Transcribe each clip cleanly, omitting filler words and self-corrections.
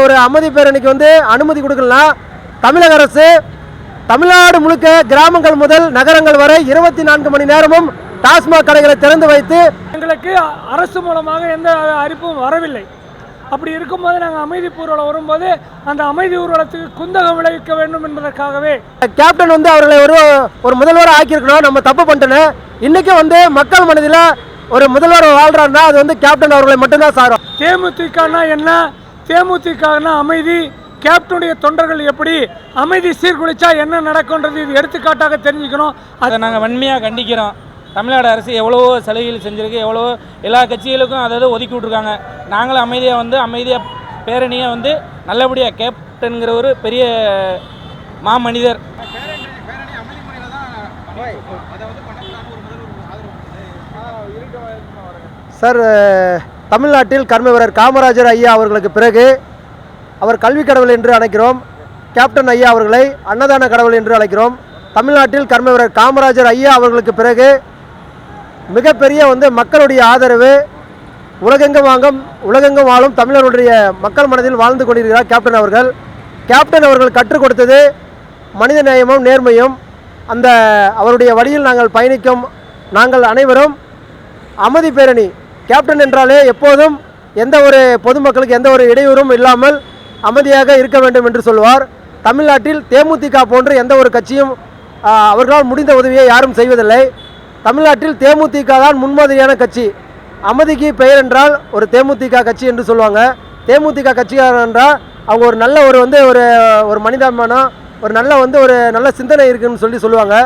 ஒரு அமைதி பேரணிக்கு வந்து அனுமதி கொடுக்கலாம். தமிழக அரசு தமிழ்நாடு முழுக்க கிராமங்கள் முதல் நகரங்கள் வரை 24 மணி நேரமும் டாஸ்மாக் கடைகளை திறந்து வைத்து எங்களுக்கு அரசு மூலமாக எந்த அறிவிப்பும் வரவில்லை. அப்படி இருக்கும்போது நாங்கள் அமைதி ஊர்வலம் வரும்போது அந்த அமைதி ஊர்வலத்துக்கு குந்தகம் விளைவிக்க வேண்டும் என்பதற்காகவே கேப்டன் வந்து அவர்களை ஒரு முதல்வராக ஆக்கியிருக்கணும். நம்ம தப்பு பண்ணிட்டேன். இன்னைக்கு வந்து மக்கள் மனதில் ஒரு முதல்வர் வாழ்றாருன்னா அது வந்து கேப்டன் அவர்களை மட்டும்தான் சாரும். தேமுதிகனா என்ன, தேமுதிகனா அமைதி, கேப்டனுடைய தொண்டர்கள் எப்படி அமைதி சீர்குலைச்சா என்ன நடக்கும்ன்றது இது எடுத்துக்காட்டாக தெரிஞ்சுக்கணும். அதை நாங்கள் வன்மையாக கண்டிக்கிறோம். தமிழ்நாடு அரசு எவ்வளவோ சலுகைகள் செஞ்சுருக்கு, எவ்வளவோ எல்லா கட்சிகளுக்கும் அதாவது ஒதுக்கி விட்ருக்காங்க. நாங்களும் அமைதியாக பேரணியாக வந்து நல்லபடியாக கேப்டனுங்கிற ஒரு பெரிய மாமனிதர். சார், தமிழ்நாட்டில் கர்ம வீரர் காமராஜர் ஐயா அவர்களுக்கு பிறகு அவர் கல்வி கடவுள் என்று அழைக்கிறோம். கேப்டன் ஐயா அவர்களை அன்னதான கடவுள் என்று அழைக்கிறோம். தமிழ்நாட்டில் கர்ம வீரர் காமராஜர் ஐயா அவர்களுக்கு பிறகு மிகப்பெரிய வந்து மக்களுடைய ஆதரவு உலகெங்கும் வாழும் தமிழர்களுடைய மக்கள் மனதில் வாழ்ந்து கொண்டிருக்கிறார் கேப்டன் அவர்கள். கேப்டன் அவர்கள் கற்றுக் கொடுத்தது மனித நேயமும் நேர்மையும். அந்த அவருடைய வழியில் நாங்கள் பயணிக்கும் நாங்கள் அனைவரும் அமைதி பேரணி. கேப்டன் என்றாலே எப்போதும் எந்த ஒரு பொதுமக்களுக்கு எந்த ஒரு இடையூறும் இல்லாமல் அமைதியாக இருக்க வேண்டும் என்று சொல்வார். தமிழ்நாட்டில் தேமுதிக போன்று எந்த ஒரு கட்சியும் அவர்களால் முடிந்த உதவியை யாரும் செய்வதில்லை. தமிழ்நாட்டில் தேமுதிக தான் முன்மாதிரியான கட்சி. அமைதிக்கு பெயர் என்றால் ஒரு தேமுதிக கட்சி என்று சொல்லுவாங்க. தேமுதிக கட்சிக்காரர் என்றால் அவங்க ஒரு நல்ல ஒரு மனிதாபிமானம், ஒரு நல்ல சிந்தனை இருக்குன்னு சொல்லுவாங்க.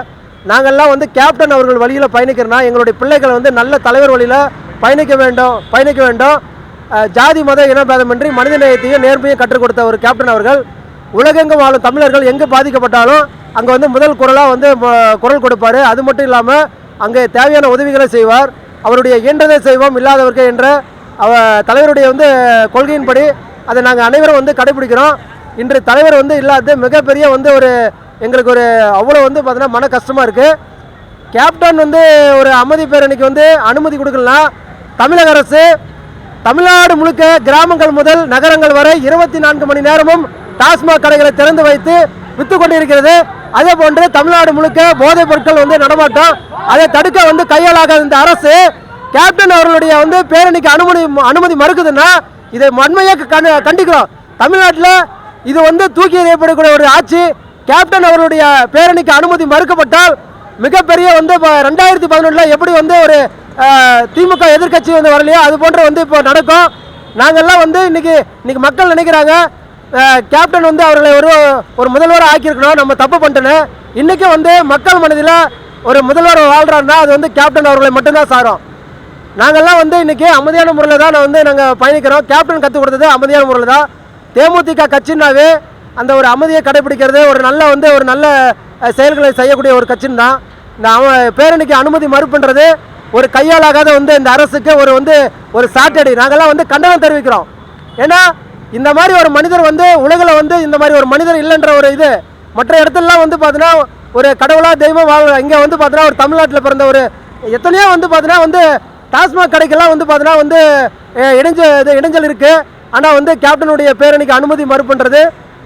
நாங்கள்லாம் வந்து கேப்டன் அவர்கள் வழியில் பயணிக்கிறோன்னா எங்களுடைய பிள்ளைகளை வந்து நல்ல தலைவர் வழியில் பயணிக்க வேண்டும். ஜாதி மத இனபேதமின்றி மனித நேயத்தையும் நேர்மையும் கற்றுக் கொடுத்த ஒரு கேப்டன் அவர்கள் உலகெங்கும் வாழும் தமிழர்கள் எங்கே பாதிக்கப்பட்டாலும் அங்கே வந்து முதல் குரல் கொடுப்பார். அது மட்டும் இல்லாமல் அங்கே தேவையான உதவிகளை செய்வார். அவருடைய இயன்றதை செய்வோம் இல்லாதவர்கள் என்ற தலைவருடைய வந்து கொள்கையின்படி அதை நாங்கள் அனைவரும் வந்து கடைபிடிக்கிறோம். இன்று தலைவர் வந்து இல்லாத மிகப்பெரிய வந்து எங்களுக்கு அவ்வளோ வந்து பார்த்தீங்கன்னா மன கஷ்டமாக இருக்குது. கேப்டன் வந்து ஒரு அமைதி பேரணிக்கு வந்து அனுமதி கொடுக்கலாம். தமிழக அரசு தமிழ்நாடு முழுக்க கிராமங்கள் முதல் நகரங்கள் வரை 24 மணி நேரமும் டாஸ்மாக் கடைகளை திறந்து வைத்து விற்று கொண்டிருக்கிறது. அதே போன்று தமிழ்நாடு முழுக்க போதைப் பொருட்கள் வந்து நடமாட்டம். அதை தடுக்க வந்து கையாளாக இந்த அரசு கேப்டன் அவர்களுடைய வந்து பேரணிக்கு அனுமதி மறுக்குதுன்னா இதை வன்மையாக கண்டிக்கிறோம். தமிழ்நாட்டில் இது வந்து தூக்கி எறியப்படக்கூடிய ஒரு ஆட்சி. கேப்டன் அவர்களுடைய பேரணிக்கு அனுமதி மறுக்கப்பட்டால் மிகப்பெரிய வந்து 2011 எப்படி வந்து ஒரு திமுக எதிர்கட்சி வந்து வரலையோ அது போன்ற வந்து இப்போ நடக்கும். நாங்கள்லாம் வந்து இன்னைக்கு மக்கள் நினைக்கிறாங்க கேப்டன் வந்து அவர்களை ஒரு முதல்வராக ஆக்கியிருக்கணும். நம்ம தப்பு பண்ணிட்டேன். இன்றைக்கி வந்து மக்கள் மனதில் ஒரு முதல்வர் வாழ்கிறாருன்னா அது வந்து கேப்டன் அவர்களை மட்டும்தான் சாரும். நாங்கள்லாம் வந்து இன்றைக்கி அமைதியான முறையில் தான் நாங்கள் பயணிக்கிறோம். கேப்டன் கற்றுக் கொடுத்தது அமைதியான முறையில் தான். தேமுதிக கட்சின்னாவே அந்த ஒரு அமைதியை கடைபிடிக்கிறது, ஒரு நல்ல செயல்களை செய்யக்கூடிய ஒரு கட்சின்னு தான். இந்த பேரணிக்கு அனுமதி மறுப்புன்றது ஒரு கையாளாகாத வந்து இந்த அரசுக்கு ஒரு சாட்டடி. நாங்கள்லாம் வந்து கண்டனம் தெரிவிக்கிறோம். ஏன்னா இந்த மாதிரி ஒரு மனிதர் வந்து உலகில் வந்து இந்த மாதிரி ஒரு மனிதர் இல்லைன்ற ஒரு இது மற்ற இடத்துலலாம் வந்து பார்த்தீங்கன்னா ஒரு கடவுளாக தெய்வம் இங்கே வந்து பார்த்தீங்கன்னா ஒரு தமிழ்நாட்டில் பிறந்த ஒரு எத்தனையோ வந்து பார்த்தீங்கன்னா வந்து டாஸ்மாக் கடைக்கெல்லாம் வந்து பார்த்தீங்கன்னா வந்து இடைஞ்சல் இருக்குது. ஆனால் வந்து கேப்டனுடைய பேரணிக்கு அனுமதி மறுப்புன்றது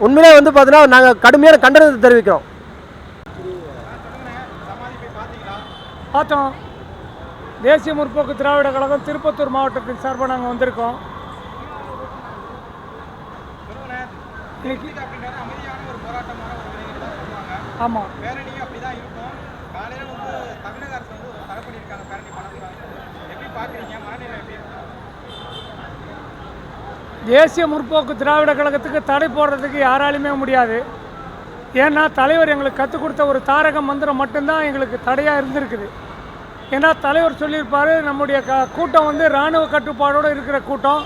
உண்மையிலே வந்து பார்த்தீங்கன்னா நாங்கள் கடுமையான கண்டனத்தை தெரிவிக்கிறோம். பார்த்தோம். தேசிய முற்போக்கு திராவிட கழகம் திருப்பத்தூர் மாவட்டத்தின் சார்பாக நாங்கள் வந்திருக்கோம். ஆமாம், தேசிய முற்போக்கு திராவிட கழகத்துக்கு தடை போடுறதுக்கு யாராலுமே முடியாது. ஏன்னா தலைவர் எங்களுக்கு கற்றுக் கொடுத்த ஒரு தாரக மந்திரம் மட்டும்தான் எங்களுக்கு தடையாக இருந்திருக்குது. ஏன்னா தலைவர் சொல்லியிருப்பார், நம்முடைய கூட்டம் வந்து இராணுவ கட்டுப்பாடோடு இருக்கிற கூட்டம்,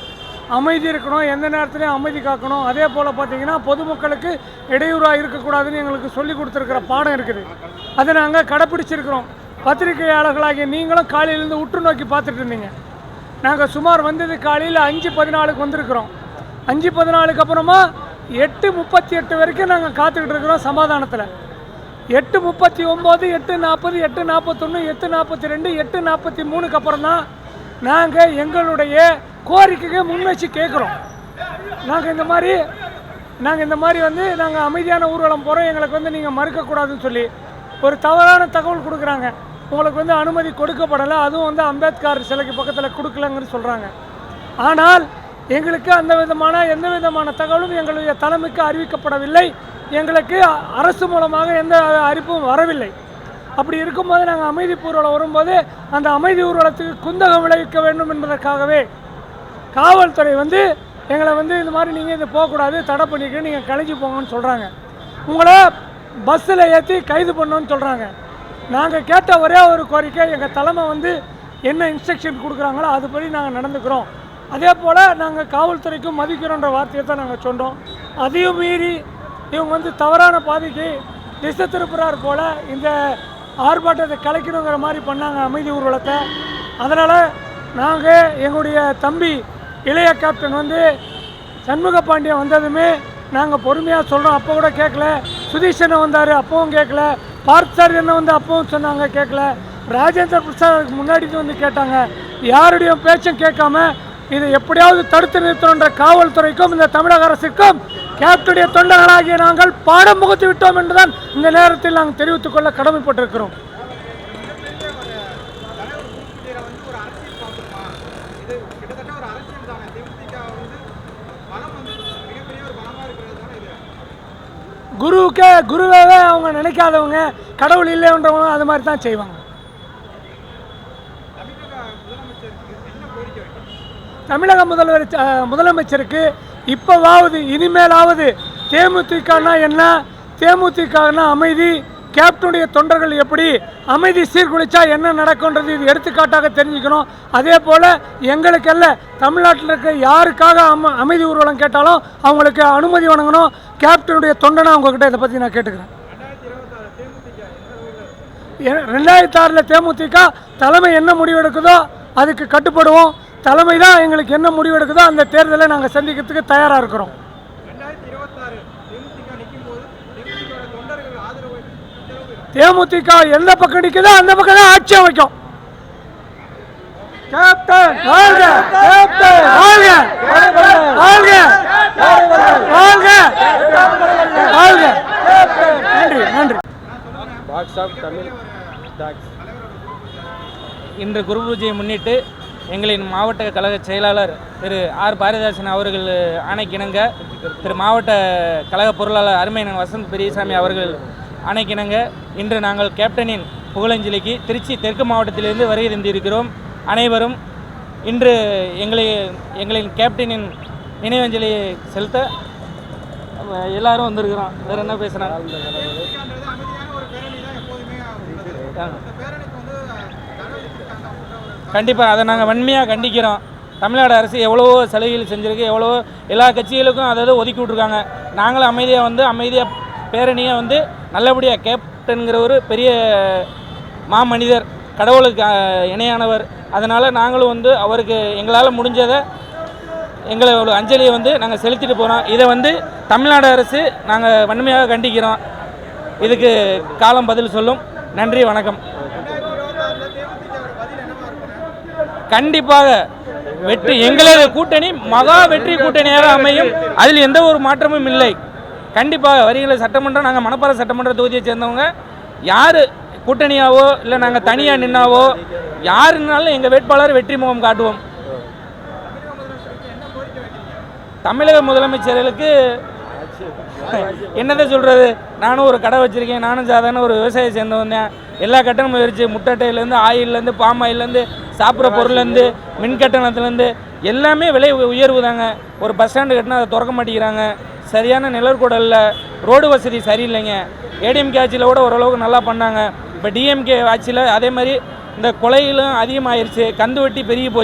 அமைதி இருக்கணும், எந்த நேரத்துலையும் அமைதி காக்கணும். அதே போல் பார்த்திங்கன்னா பொதுமக்களுக்கு இடையூறாக இருக்கக்கூடாதுன்னு எங்களுக்கு சொல்லி கொடுத்துருக்கிற பாடம் இருக்குது. அதை நாங்கள் கடைப்பிடிச்சிருக்கிறோம். பத்திரிகையாளர்களாகிய நீங்களும் காலையிலேருந்து உற்று நோக்கி பார்த்துட்டு இருந்தீங்க. நாங்கள் சுமார் வந்தது காலையில் 5:14 வந்திருக்கிறோம். 5:14 அப்புறமா 8:38 வரைக்கும் நாங்கள் காத்துக்கிட்டு இருக்கிறோம் சமாதானத்தில். 8:39, 8:40, 8:41, 8:42, 8:43 அப்புறம் தான் நாங்கள் எங்களுடைய கோரிக்கையை முன்வச்சு கேட்குறோம். நாங்கள் இந்த மாதிரி நாங்கள் இந்த மாதிரி வந்து நாங்கள் அமைதியான ஊர்வலம் போகிறோம், எங்களுக்கு வந்து நீங்கள் மறுக்கக்கூடாதுன்னு சொல்லி ஒரு தவறான தகவல் கொடுக்குறாங்க. உங்களுக்கு வந்து அனுமதி கொடுக்கப்படலை, அதுவும் வந்து அம்பேத்கர் சிலைக்கு பக்கத்தில் கொடுக்கலங்கன்னு சொல்கிறாங்க. ஆனால் எங்களுக்கு எந்த விதமான தகவலும் எங்களுடைய தலைமைக்கு அறிவிக்கப்படவில்லை. எங்களுக்கு அரசு மூலமாக எந்த அறிவிப்பும் வரவில்லை. அப்படி இருக்கும்போது நாங்கள் அமைதி ஊர்வலம் வரும்போது அந்த அமைதி ஊர்வலத்துக்கு குந்தகம் விளைவிக்க வேண்டும் என்பதற்காகவே காவல்துறை வந்து எங்களை வந்து இந்த மாதிரி நீங்கள் இது போகக்கூடாது, தடை பண்ணிக்க, நீங்கள் கலைஞ்சி போங்கன்னு சொல்கிறாங்க. உங்களை பஸ்ஸில் ஏற்றி கைது பண்ணணும்னு சொல்கிறாங்க. நாங்கள் கேட்ட ஒரே ஒரு கோரிக்கை, எங்கள் தலைமை வந்து என்ன இன்ஸ்ட்ரக்ஷன் கொடுக்குறாங்களோ அதுபடி நாங்கள் நடந்துக்கிறோம், அதே போல் நாங்கள் காவல்துறைக்கும் மதிக்கிறோன்ற வார்த்தையை தான் நாங்கள் சொன்னோம். அதையும் மீறி இவங்க வந்து தவறான பாதைக்கு திசை திருப்புறார் போல் இந்த ஆர்ப்பாட்டத்தை கலைக்கணுங்கிற மாதிரி பண்ணாங்க அமைதி ஊர்வலத்தை. அதனால் நாங்கள் எங்களுடைய தம்பி இளைய கேப்டன் வந்து சண்முக பாண்டியன் வந்ததுமே நாங்கள் பொறுமையாக சொல்கிறோம். அப்போ கூட கேட்கல. சுதீஷ் என்ன வந்தார், அப்பவும் கேட்கல. பார்த் சார் என்ன வந்து அப்பவும் சொன்னாங்க, கேட்கல. ராஜேந்திர பிரசாத் முன்னாடி வந்து கேட்டாங்க. யாருடைய பேச்சும் கேட்காம இதை எப்படியாவது தடுத்து நிறுத்தணுன்ற காவல்துறைக்கும் இந்த தமிழக அரசுக்கும் கேப்டனுடைய தொண்டர்களாகிய நாங்கள் பாடம் புகுத்தி விட்டோம் என்றுதான் இந்த நேரத்தில் நாங்கள் தெரிவித்துக் கொள்ள கடமைப்பட்டிருக்கிறோம். குருவே அவங்க நினைக்காதவங்க, கடவுள் இல்லைன்றவங்க அது மாதிரி தான் செய்வாங்க. தமிழக முதலமைச்சருக்கு இப்போவாவது இனிமேலாவது தேமுதிகனா என்ன, தேமுதிகனா அமைதி, கேப்டனுடைய தொண்டர்கள் எப்படி அமைதி சீர்குலைச்சா என்ன நடக்கும்ன்றது இது எடுத்துக்காட்டாக தெரிஞ்சுக்கணும். அதே போல் எங்களுக்கல்ல, தமிழ்நாட்டில் இருக்க யாருக்காக அமைதி ஊர்வலம் கேட்டாலும் அவங்களுக்கு அனுமதி வழங்கணும். கேப்டனுடைய தொண்டனை அவங்கக்கிட்ட இதை பற்றி நான் கேட்டுக்கிறேன். 2006 தேமுதிக தலைமை என்ன முடிவு எடுக்குதோ அதுக்கு கட்டுப்படுவோம். தலைமை தான் எங்களுக்கு என்ன முடிவு எடுக்குதோ அந்த தேர்தலை நாங்கள் சந்திக்கிறதுக்கு தயாராக இருக்கிறோம். தேமுதிக எந்த பக்கம் நிற்குதோ அந்த பக்கம் தான் ஆட்சி அமைக்கும். கேப்டன் வாழ்க, கேப்டன் வாழ்க, வாழ்க, வாழ்க, வாழ்க. நன்றி, நன்றி. இன்று குரு பூஜையை முன்னிட்டு எங்களின் மாவட்ட கழக செயலாளர் திரு ஆர் பாரதிதாசன் அவர்கள் ஆணைக்கிணங்க, திரு மாவட்ட கழக பொருளாளர் அருமையன் வசந்த் பெரியசாமி அவர்கள் ஆணைக்கிணங்க இன்று நாங்கள் கேப்டனின் புகழஞ்சலிக்கு திருச்சி தெற்கு மாவட்டத்திலிருந்து வருகை தந்திருக்கிறோம். அனைவரும் இன்று எங்களின் கேப்டனின் நினைவஞ்சலியை செலுத்த எல்லாரும் வந்திருக்கிறோம். வேறு என்ன பேசுகிறாங்க? கண்டிப்பாக அதை நாங்கள் வன்மையாக கண்டிக்கிறோம். தமிழ்நாடு அரசு எவ்வளவோ சலுகைகள் செஞ்சுருக்கு, எவ்வளவோ எல்லா கட்சிகளுக்கும் அதாவது ஒதுக்கி விட்ருக்காங்க. நாங்களும் அமைதியாக பேரணியாக வந்து நல்லபடியாக கேப்டனுங்கிற ஒரு பெரிய மாமனிதர், கடவுளுக்கு இணையானவர். அதனால் நாங்களும் வந்து அவருக்கு எங்களால் முடிஞ்சதை எங்களோட அஞ்சலியை வந்து நாங்கள் செலுத்திட்டு போகிறோம். இதை வந்து தமிழ்நாடு அரசு நாங்கள் வன்மையாக கண்டிக்கிறோம். இதுக்கு காலம் பதில் சொல்லும். நன்றி, வணக்கம். கண்டிப்பாக வெற்றி எங்களது கூட்டணி மகா வெற்றி கூட்டணியாக அமையும். அதில் எந்த ஒரு மாற்றமும் இல்லை. கண்டிப்பாக வருகிற சட்டமன்றம், நாங்கள் மணப்பாறை சட்டமன்ற தொகுதியை சேர்ந்தவங்க யார் கூட்டணியாவோ இல்லை நாங்கள் தனியாக நின்னாவோ யாருனாலும் எங்கள் வேட்பாளர் வெற்றி முகம் காட்டுவோம். தமிழக முதலமைச்சர்களுக்கு என்னதை சொல்கிறது, நானும் ஒரு கடை வச்சுருக்கேன், நானும் சாதாரண ஒரு விவசாயியை சேர்ந்தவன் தான். எல்லா கட்டணமும் முயற்சி, முட்டட்டையிலேருந்து ஆயிலேருந்து பாமாயிலேருந்து சாப்பிட்ற பொருள்லேருந்து மின் கட்டணத்துலேருந்து எல்லாமே விலை உயர்வு தாங்க. ஒரு பஸ் ஸ்டாண்டு கட்டினா அதை திறக்க மாட்டேங்கிறாங்க. சரியான நிழற்கூட இல்லை, ரோடு வசதி சரியில்லைங்க. ஏடிஎம்கே ஆட்சியில் கூட ஓரளவுக்கு நல்லா பண்ணாங்க. இப்போ டிஎம்கே ஆட்சியில் அதே மாதிரி இந்த கொலைகளும் அதிகமாகிருச்சு, கந்து வெட்டி பெருகி போச்சு.